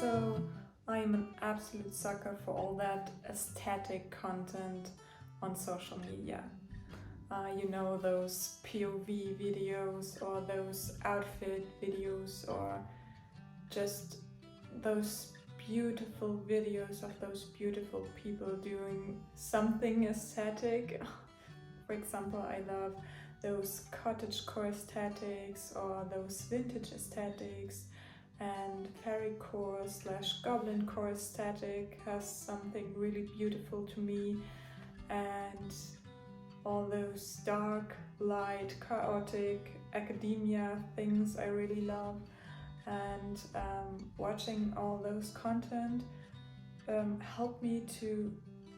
So I'm an absolute sucker for all that aesthetic content on social media. You know, those POV videos or those outfit videos or just those beautiful videos of those beautiful people doing something aesthetic. For example, I love those cottagecore aesthetics or those vintage aesthetics, and fairycore / goblincore aesthetic has something really beautiful to me, and all those dark, light, chaotic academia things I really love. And watching all those content helped me to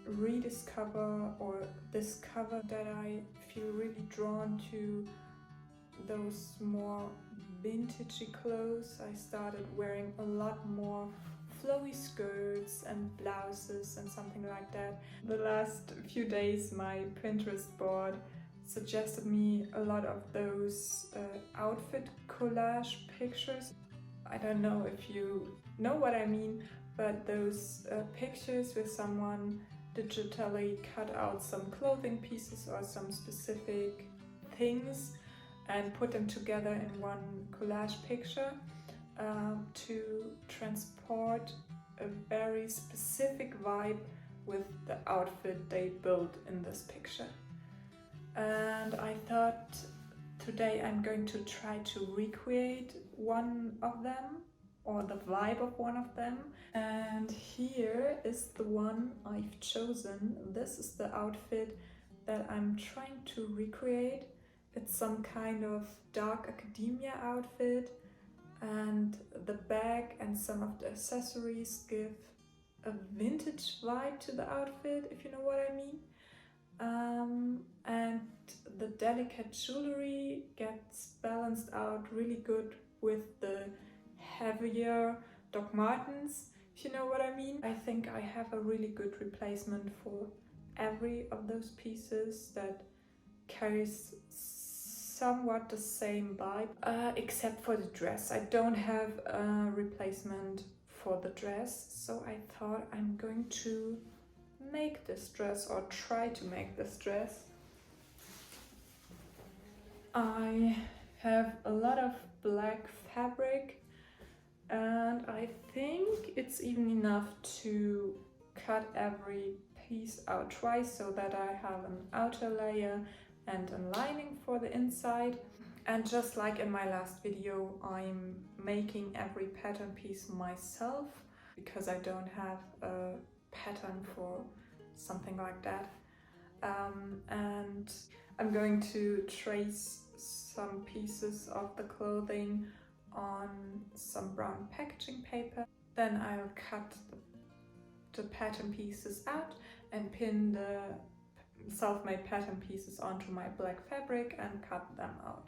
rediscover or discover that I feel really drawn to those more vintagey clothes. I started wearing a lot more flowy skirts and blouses and something like that. The last few days my Pinterest board suggested me a lot of those outfit collage pictures. I don't know if you know what I mean, but those pictures where someone digitally cut out some clothing pieces or some specific things and put them together in one collage picture to transport a very specific vibe with the outfit they built in this picture. And I thought today I'm going to try to recreate one of them, or the vibe of one of them. And here is the one I've chosen. This is the outfit that I'm trying to recreate. It's some kind of dark academia outfit, and the bag and some of the accessories give a vintage vibe to the outfit, if you know what I mean. And the delicate jewelry gets balanced out really good with the heavier Doc Martens, if you know what I mean. I think I have a really good replacement for every of those pieces that carries somewhat the same vibe, except for the dress. I don't have a replacement for the dress, so I thought I'm going to make this dress, or try to make this dress. I have a lot of black fabric, and I think it's even enough to cut every piece out twice so that I have an outer layer and a lining for the inside. And just like in my last video, I'm making every pattern piece myself because I don't have a pattern for something like that. And I'm going to trace some pieces of the clothing on some brown packaging paper. Then I'll cut the pattern pieces out and pin the self-made pattern pieces onto my black fabric and cut them out.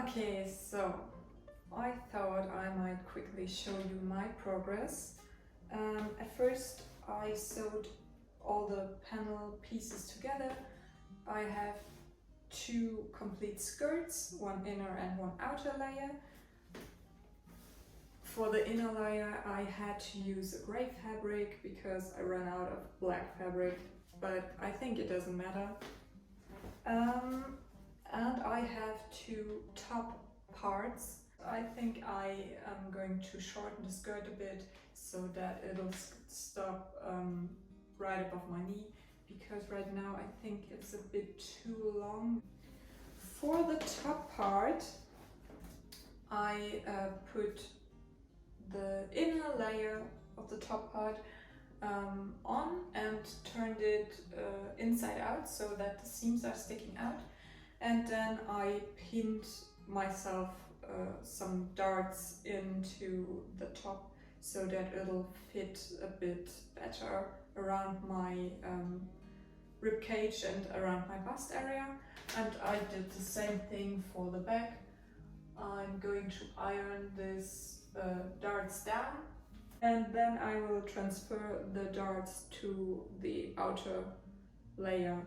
Okay, so I thought I might quickly show you my progress. At first I sewed all the panel pieces together. I have two complete skirts, one inner and one outer layer. For the inner layer I had to use a grey fabric because I ran out of black fabric, but I think it doesn't matter. And I have two top parts. I think I am going to shorten the skirt a bit so that it'll stop right above my knee, because right now I think it's a bit too long. For the top part, I put the inner layer of the top part on and turned it inside out so that the seams are sticking out, and then I pinned myself some darts into the top so that it'll fit a bit better around my rib cage and around my bust area. And I did the same thing for the back. I'm going to iron this darts down, and then I will transfer the darts to the outer layer.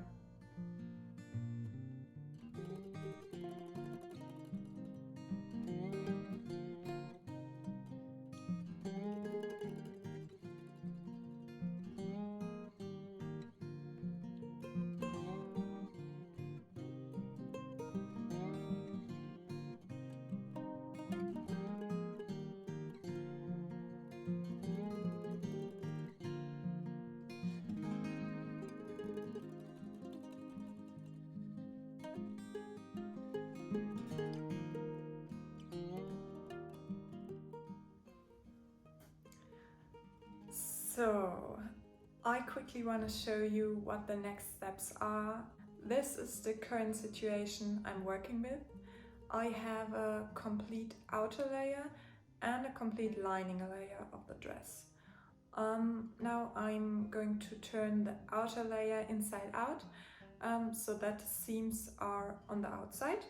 So, I quickly want to show you what the next steps are. This is the current situation I'm working with. I have a complete outer layer and a complete lining layer of the dress. Now I'm going to turn the outer layer inside out so that the seams are on the outside.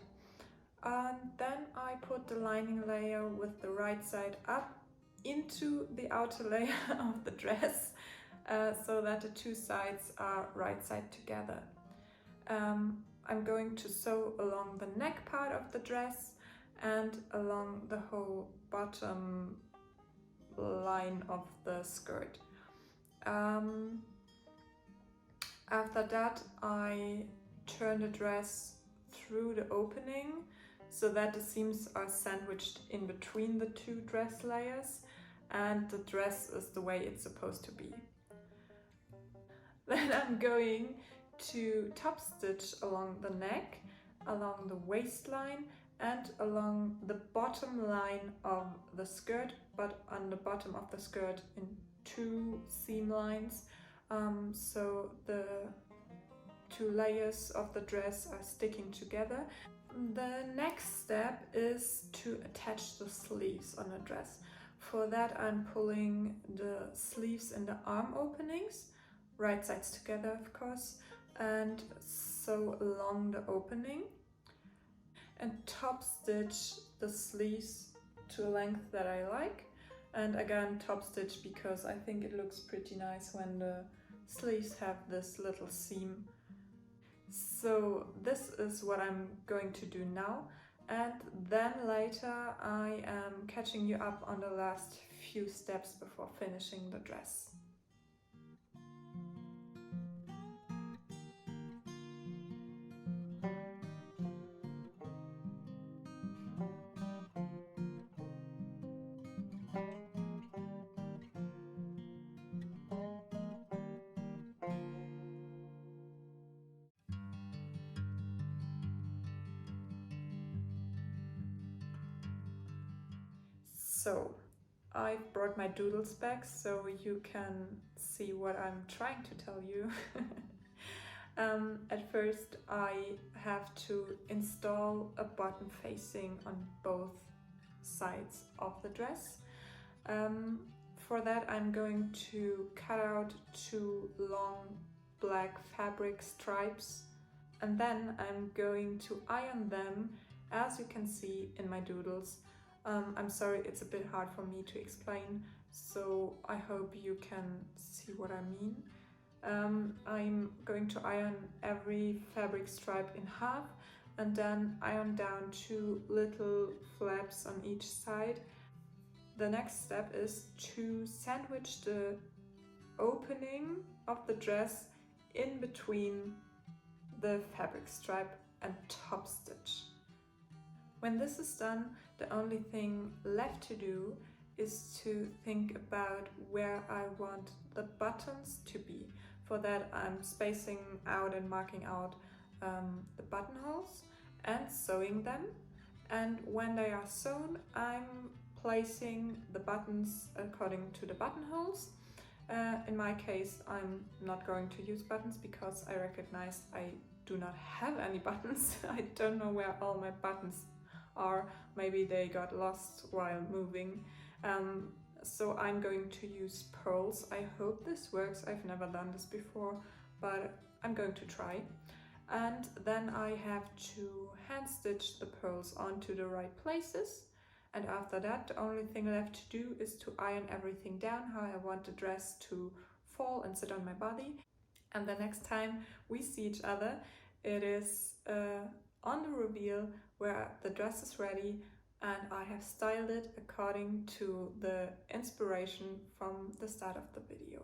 Then I put the lining layer with the right side up into the outer layer of the dress so that the two sides are right side together. I'm going to sew along the neck part of the dress and along the whole bottom line of the skirt. After that I turn the dress through the opening so that the seams are sandwiched in between the two dress layers and the dress is the way it's supposed to be. Then I'm going to top stitch along the neck, along the waistline and along the bottom line of the skirt, but on the bottom of the skirt in two seam lines, so the two layers of the dress are sticking together. The next step is to attach the sleeves on the dress. For that I'm pulling the sleeves in the arm openings, right sides together of course, and sew along the opening and top stitch the sleeves to a length that I like, and again top stitch because I think it looks pretty nice when the sleeves have this little seam. So this is what I'm going to do now, and then later I am catching you up on the last few steps before finishing the dress. So I've brought my doodles back so you can see what I'm trying to tell you. At first I have to install a button facing on both sides of the dress. For that I'm going to cut out two long black fabric stripes, and then I'm going to iron them, as you can see in my doodles, I'm sorry, it's a bit hard for me to explain, so I hope you can see what I mean. I'm going to iron every fabric stripe in half and then iron down 2 little flaps on each side. The next step is to sandwich the opening of the dress in between the fabric stripe and top stitch. When this is done, the only thing left to do is to think about where I want the buttons to be. For that, I'm spacing out and marking out the buttonholes and sewing them. And when they are sewn, I'm placing the buttons according to the buttonholes. In my case, I'm not going to use buttons because I recognized I do not have any buttons. I don't know where all my buttons are. Maybe they got lost while moving. So I'm going to use pearls. I hope this works. I've never done this before, but I'm going to try. And then I have to hand stitch the pearls onto the right places. And after that, the only thing left to do is to iron everything down, how I want the dress to fall and sit on my body. And the next time we see each other, it is on the reveal where the dress is ready and I have styled it according to the inspiration from the start of the video.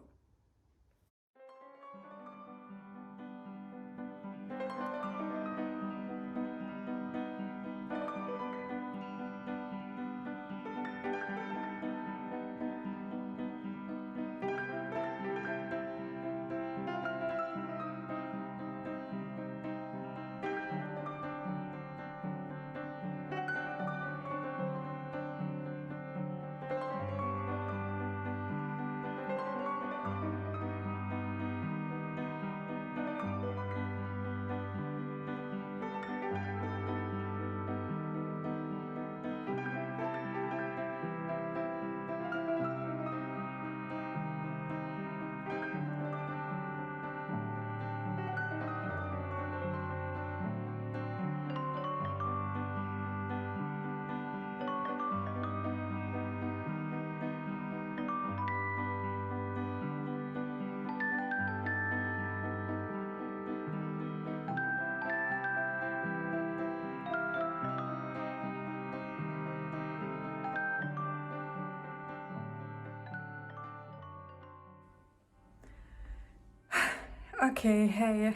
Okay, hey,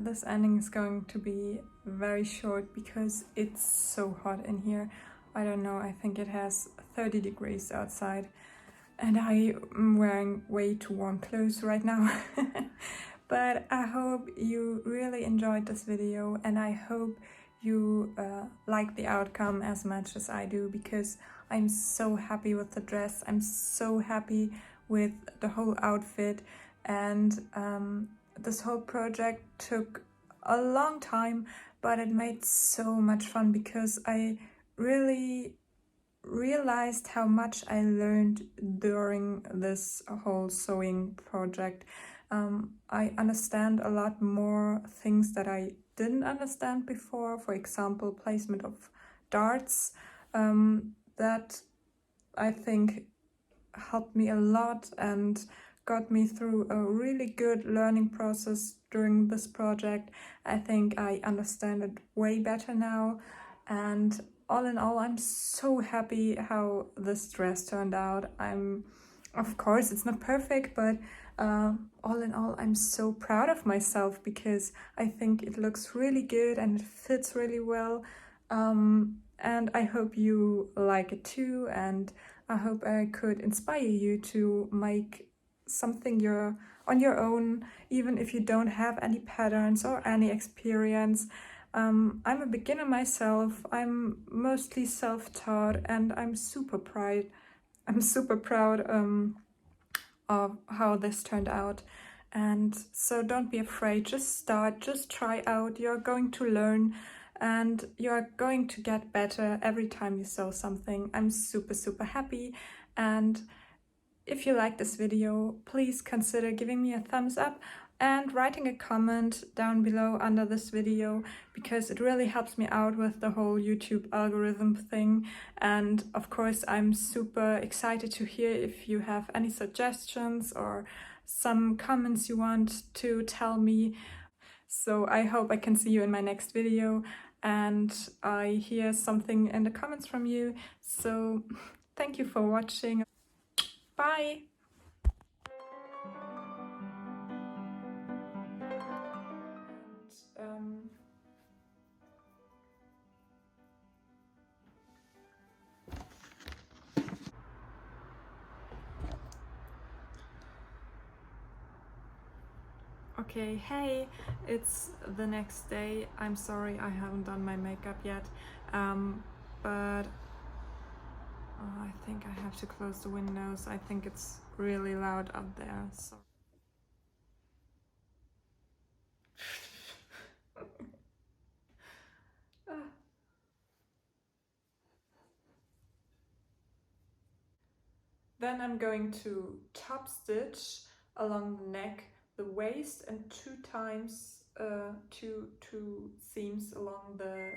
this ending is going to be very short because it's so hot in here. I don't know, I think it has 30 degrees outside and I'm wearing way too warm clothes right now. But I hope you really enjoyed this video and I hope you like the outcome as much as I do, because I'm so happy with the dress. I'm so happy with the whole outfit. And this whole project took a long time, but it made so much fun because I really realized how much I learned during this whole sewing project. I understand a lot more things that I didn't understand before, for example, placement of darts, that I think helped me a lot and got me through a really good learning process during this project. I think I understand it way better now, and all in all, I'm so happy how this dress turned out. Of course, it's not perfect, but all in all, I'm so proud of myself because I think it looks really good and it fits really well. And I hope you like it too, and I hope I could inspire you to make something on your own, even if you don't have any patterns or any experience. I'm a beginner myself. I'm mostly self-taught, and I'm super proud. Of how this turned out. And so don't be afraid. Just start. Just try out. You're going to learn, and you're going to get better every time you sew something. I'm super happy. And if you like this video, please consider giving me a thumbs up and writing a comment down below under this video, because it really helps me out with the whole YouTube algorithm thing. And of course, I'm super excited to hear if you have any suggestions or some comments you want to tell me. So I hope I can see you in my next video and I hear something in the comments from you. So thank you for watching. Bye! And, okay, hey, it's the next day. I'm sorry I haven't done my makeup yet, but I think I have to close the windows. I think it's really loud up there. So. Then I'm going to top stitch along the neck, the waist, and 2 times two seams along the